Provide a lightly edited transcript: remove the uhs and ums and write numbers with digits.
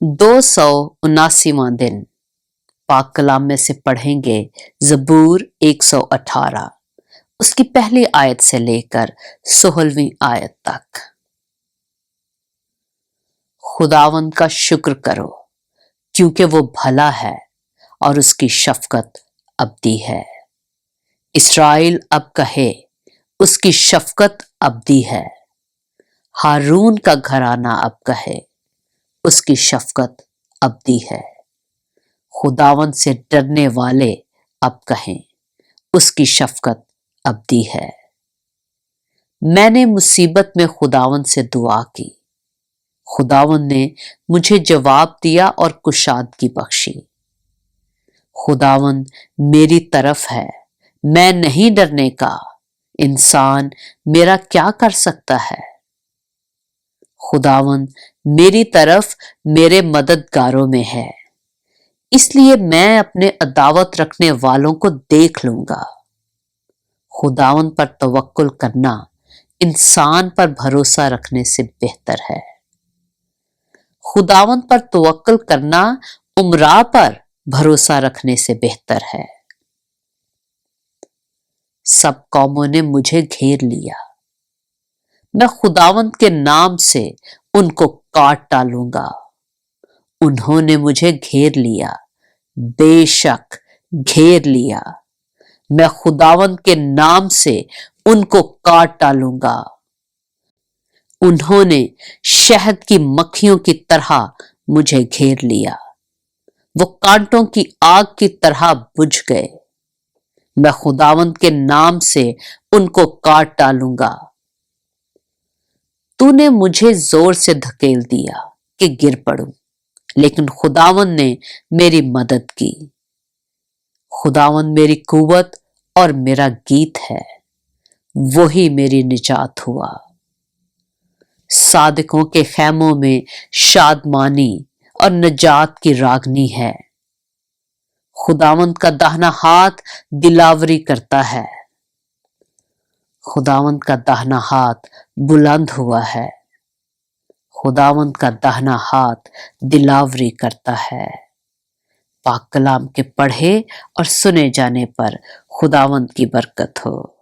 279वां दिन पाक कलाम में से पढ़ेंगे ज़बूर 118 उसकी पहली आयत से लेकर 16वीं आयत तक। खुदावंद का शुक्र करो क्योंकि वो भला है और उसकी शफकत अबदी है। इस्राएल अब कहे उसकी शफकत अबदी है। हारून का घराना अब कहे उसकी शफकत अबदी है। खुदावंद से डरने वाले अब कहें उसकी शफकत अबदी है। मैंने मुसीबत में खुदावंद से दुआ की, खुदावंद ने मुझे जवाब दिया और कुशादगी बख्शी। खुदावंद मेरी तरफ है, मैं नहीं डरने का। इंसान मेरा क्या कर सकता है? खुदावंद मेरी तरफ मेरे मददगारों में है, इसलिए मैं अपने अदावत रखने वालों को देख लूंगा। खुदावंद पर तवक्कुल करना इंसान पर भरोसा रखने से बेहतर है। खुदावंद पर तवक्कुल करना उमरा पर भरोसा रखने से बेहतर है। सब कौमों ने मुझे घेर लिया, मैं खुदावंद के नाम से उनको काट डालूंगा। उन्होंने मुझे घेर लिया, बेशक घेर लिया, मैं खुदावंद के नाम से उनको काट डालूंगा। उन्होंने शहद की मक्खियों की तरह मुझे घेर लिया, वो कांटों की आग की तरह बुझ गए। मैं खुदावंद के नाम से उनको काट डालूंगा। तूने मुझे जोर से धकेल दिया कि गिर पड़ूं, लेकिन खुदावंद ने मेरी मदद की। खुदावंद मेरी कुव्वत और मेरा गीत है, वही मेरी निजात हुआ। सादिकों के खैमों में शादमानी और निजात की रागनी है। खुदावंद का दाहिना हाथ दिलावरी करता है। खुदावंद का दाहिना हाथ बुलंद हुआ है। खुदावंद का दाहिना हाथ दिलावरी करता है। पाक कलाम के पढ़े और सुने जाने पर खुदावंद की बरकत हो।